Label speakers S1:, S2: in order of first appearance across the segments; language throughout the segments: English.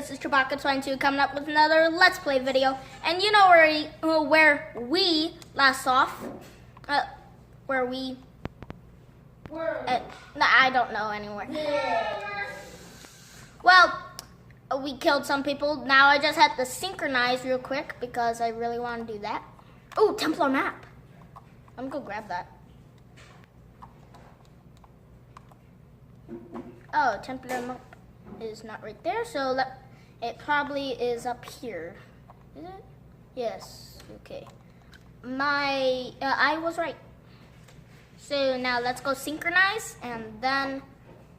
S1: this is Chewbacca22 coming up with another Let's Play video. And you know where we last off? Where we... I don't know anywhere. Well, we killed some people. Now I just had to synchronize real quick because I really want to do that. Oh, Templar map. I'm gonna go grab that. Oh, Templar map is not right there, so it probably is up here. Is it? Yes. Okay. I was right. So now let's go synchronize, and then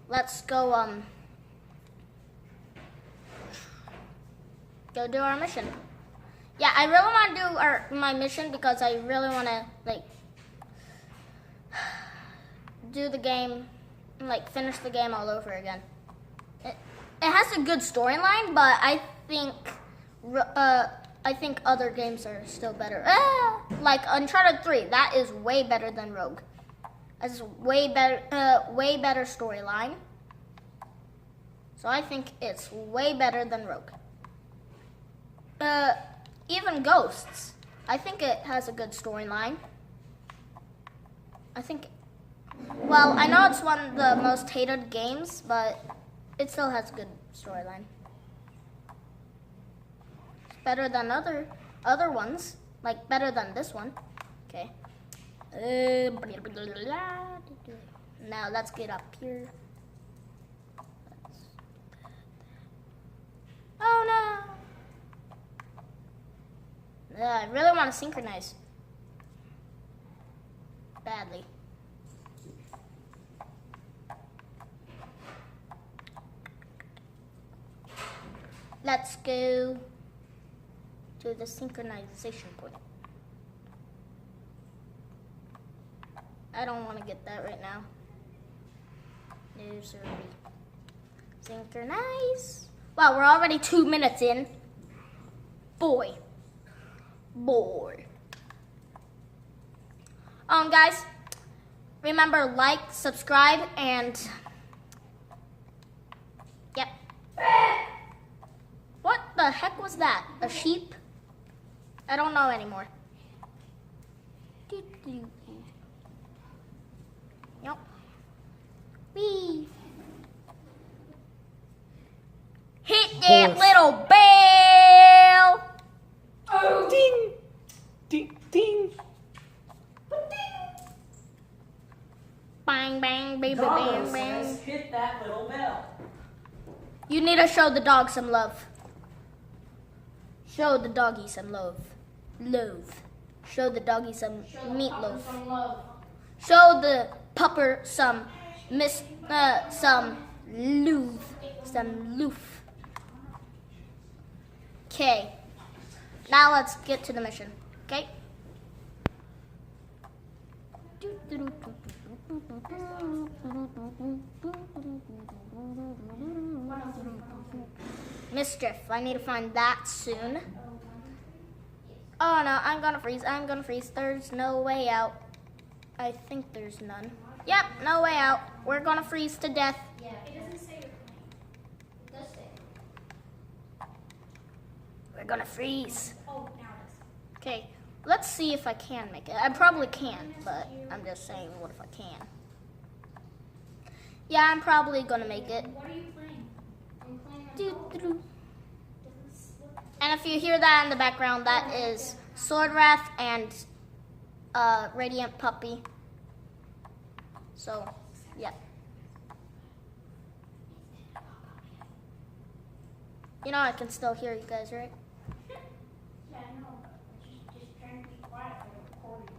S1: let's go go do our mission. Yeah, I really want to do my mission because I really want to do the game, finish the game all over again. It has a good storyline, but I think other games are still better. Like Uncharted 3, that is way better than Rogue. It's way better storyline. So I think it's way better than Rogue. Even Ghosts, I think it has a good storyline. Well, I know it's one of the most hated games, but it still has a good storyline. It's better than other ones, better than this one. Okay. Now let's get up here. Oh no! I really want to synchronize. Badly. Let's go to the synchronization point. I don't want to get that right now. No, sorry. Synchronize. Wow, we're already 2 minutes in. Boy. Guys, remember, like, subscribe, and yep. What the heck was that? A sheep? I don't know anymore. Yep. Wee. Hit that little bell.
S2: Oh, ding, ding, ding.
S1: Bang, bang, baby, bang, bang.
S2: Hit that little bell.
S1: You need to show the dog some love. Show the doggy some love. Show the doggy some meatloaf. Show the pupper some loof. Okay. Now let's get to the mission. Okay? Mischief. I need to find that soon. Oh no, I'm gonna freeze. There's no way out. I think there's none. Yep, no way out. We're gonna freeze to death.
S3: Yeah, it doesn't say you're playing. It does say.
S1: We're gonna freeze.
S3: Oh, now it is.
S1: Okay, let's see if I can make it. I probably can, but I'm just saying, what if I can? Yeah, I'm probably gonna make it.
S3: What are you playing? I'm playing on
S1: And if you hear that in the background, that is Sword Wrath and Radiant Puppy. So, yeah. You know I can still hear you guys, right?
S3: Yeah, I know. Just trying to be quiet for the recording.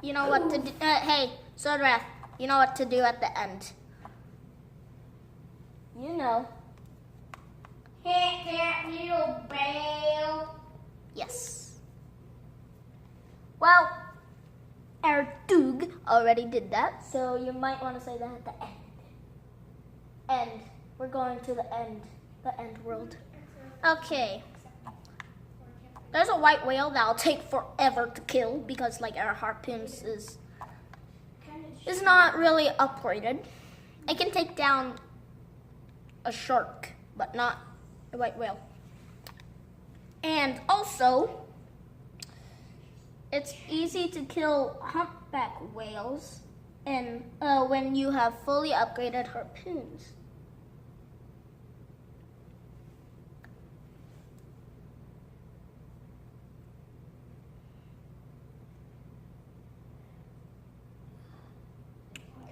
S1: You know what to do. Hey, Sword Wrath, you know what to do at the end. You know.
S3: Hit that little bell.
S1: Yes. Well, our Doog already did that, so you might want to say that at the end. End. We're going to the end world. Okay. There's a white whale that'll take forever to kill because our harpoons is not really upgraded. It can take down a shark, but not a white whale. And also, it's easy to kill humpback whales and when you have fully upgraded harpoons.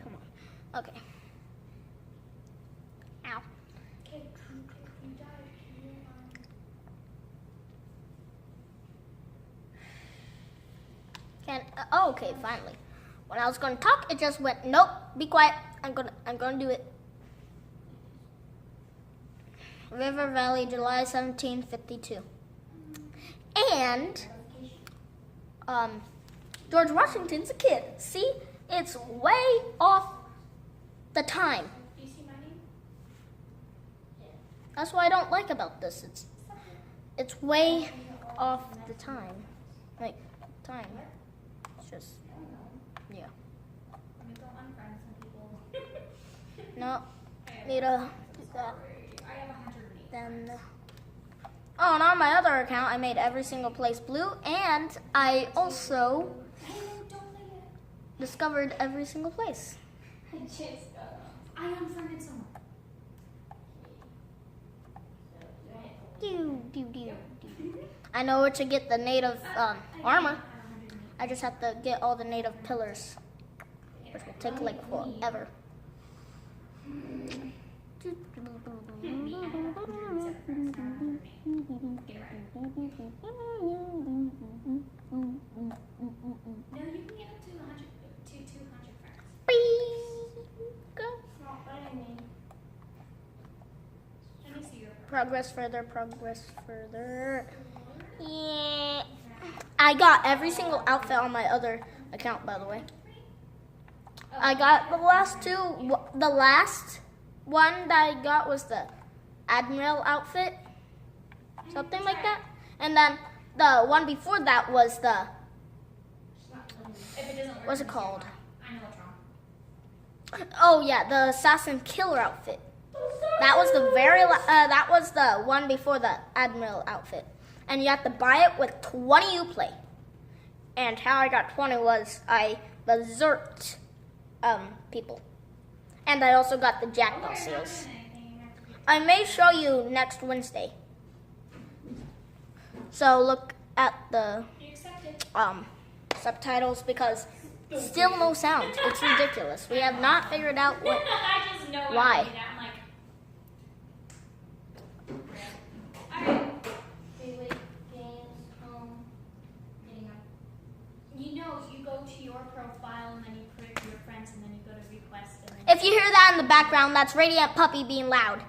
S1: Come on. Okay. Ow. Okay, finally. When I was gonna talk, it just went, nope, be quiet. I'm gonna do it. River Valley, July 1752. And George Washington's a kid. See? It's way off the time.
S3: Do you see my name?
S1: That's what I don't like about this. It's way off the time. Like, time. It's just, yeah.
S3: I'm gonna go unfriend some people.
S1: No, need to do that.
S3: I have 108.
S1: Then, oh, and on my other account, I made every single place blue, and I also discovered every single place.
S3: I unfriended someone.
S1: I know where to get the native armor. I just have to get all the native pillars, which will take like forever.
S3: No, you can get up to 100 to 200 friends.
S1: Go.
S3: Not letting me. Let me see your
S1: Progress further. Yeah. I got every single outfit on my other account, by the way. I got the last two. The last one that I got was the Admiral outfit, something like that. And then the one before that was the,
S3: If it doesn't work,
S1: what's it called?
S3: I know what's wrong.
S1: Oh yeah, the Assassin Killer outfit. That was the that was the one before the Admiral outfit. And you have to buy it with 20 Uplay. And how I got 20 was I berserked people. And I also got the Jackdaw seals. I may show you next Wednesday. So look at the subtitles because still no sound. It's ridiculous. We have not figured out what.
S3: I just know
S1: Why?
S3: I'm like, alright. You know, you go to your profile and then you put your friends and then you go to request and then
S1: If you hear that in the background, that's Radiant Puppy being loud.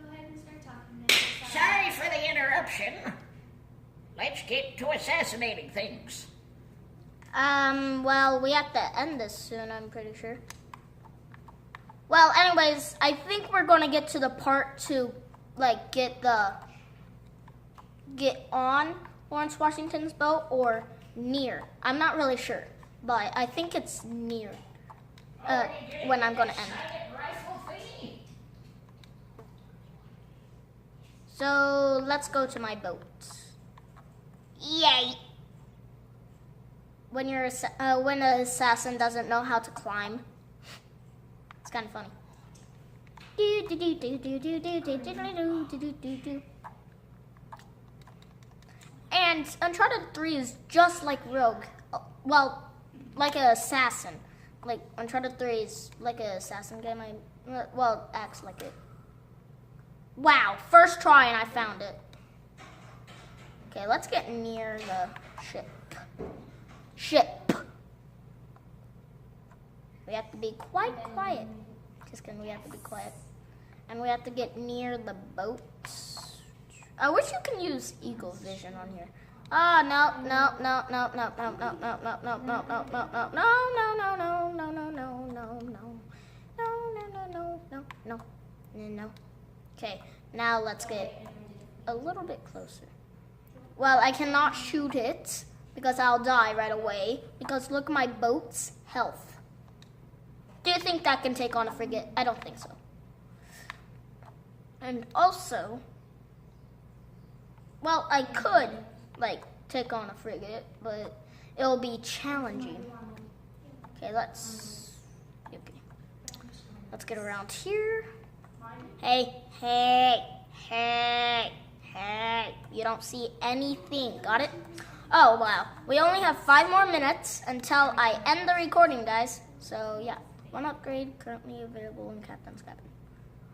S3: go ahead and start talking then.
S2: Sorry for the interruption. Let's get to assassinating things.
S1: Well, we have to end this soon, I'm pretty sure. Well, anyways, I think we're gonna get to the part to, like, get on Lawrence Washington's boat or near. I'm not really sure, but I think it's near when I'm gonna end. So let's go to my boat. Yay! When when an assassin doesn't know how to climb, it's kind of funny. And Uncharted 3 is just like Rogue. Well, like an assassin. Like Uncharted 3 is like an assassin game. Well, it acts like it. Wow, first try and I found it. Okay, let's get near the ship. We have to be quite quiet. Just kidding, we have to be quiet. And we have to get near the boats. I wish you can use Eagle Vision on here. Oh, no. Okay, now let's get a little bit closer. Well, I cannot shoot it because I'll die right away. Because look at my boat's health. Do you think that can take on a frigate? I don't think so. And also, well, I could, like, take on a frigate, but it'll be challenging. Okay, let's get around here. Hey. You don't see anything, got it? Oh, wow. We only have 5 more minutes until I end the recording, guys. So, yeah. 1 upgrade currently available in Captain's Cabin.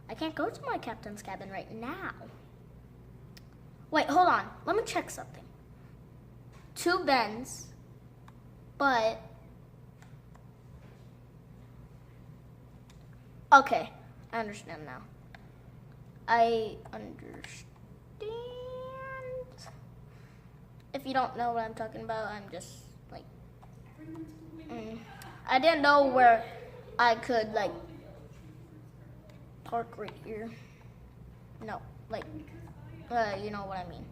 S1: I can't go to my Captain's Cabin right now. Wait, hold on. Let me check something. 2 bends, but... Okay, I understand now. I understand. If you don't know what I'm talking about, I'm just like... I didn't know where I could, like, park right here. No, like, you know what I mean.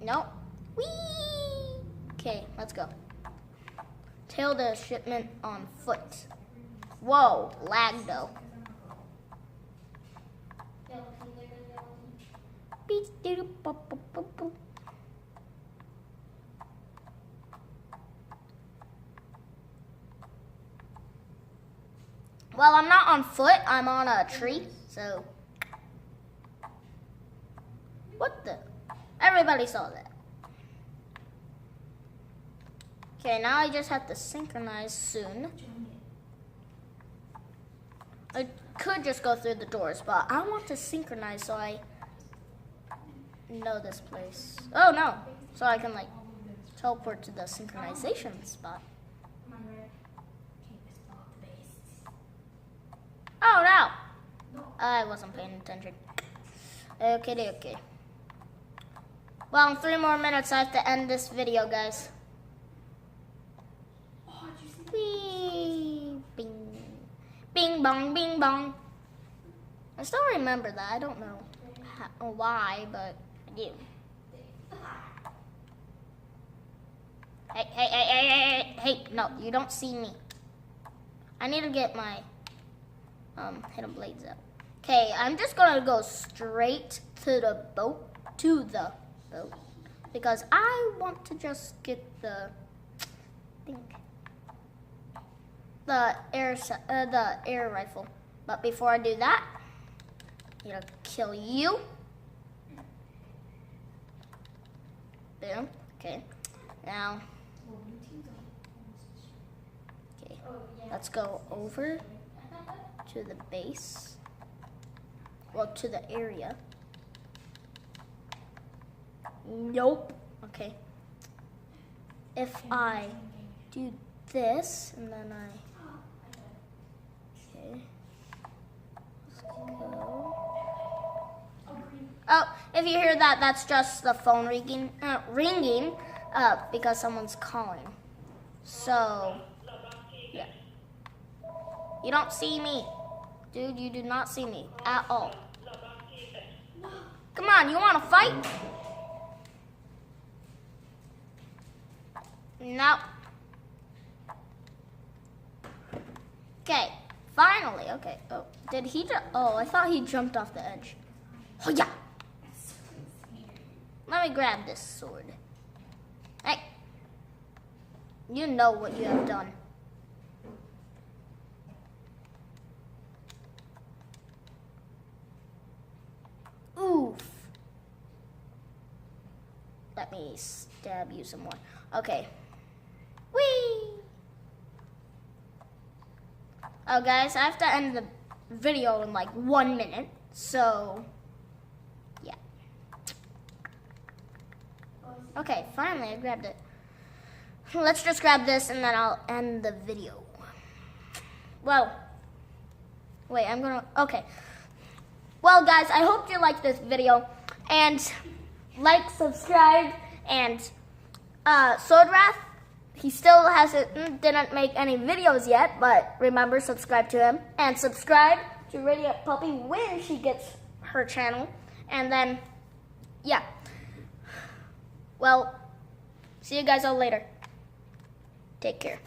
S1: No. Whee! Okay, let's go. Tail the shipment on foot. Whoa, lag though. Well, I'm not on foot, I'm on a tree, so. What the? Everybody saw that. Okay, now I just have to synchronize soon. I could just go through the doors, but I want to synchronize so I know this place. Oh no, so I can like teleport to the synchronization spot. Oh no, I wasn't paying attention. Okay. Well, in 3 more minutes I have to end this video, guys. Whee! Bing. Bing bong, bing bong. I still remember that. I don't know why, but I do. Hey, no, you don't see me. I need to get my hidden blades out. Okay, I'm just gonna go straight to the boat, because I want to just get the air rifle. But before I do that, I'm gonna kill you. Boom. Okay. Now, okay, let's go over to the base. Well, to the area. Nope. Okay. If I do this and then okay. Let's go. Oh, if you hear that, that's just the phone ringing because someone's calling. So, yeah. You don't see me. Dude, you do not see me at all. Come on, you want to fight? No. Okay, finally. Okay. Oh, did he just? Oh, I thought he jumped off the edge. Oh yeah. Let me grab this sword. Hey, you know what you have done. Oof. Let me stab you some more. Okay. Whee! Oh, guys, I have to end the video in like 1 minute, so yeah. Okay, finally I grabbed it. Let's just grab this and then I'll end the video. Well, wait, okay. Well, guys, I hope you liked this video, and like, subscribe, and Swordwrath, he still didn't make any videos yet, but remember, subscribe to him, and subscribe to Radiant Puppy when she gets her channel, and then, yeah. Well, see you guys all later. Take care.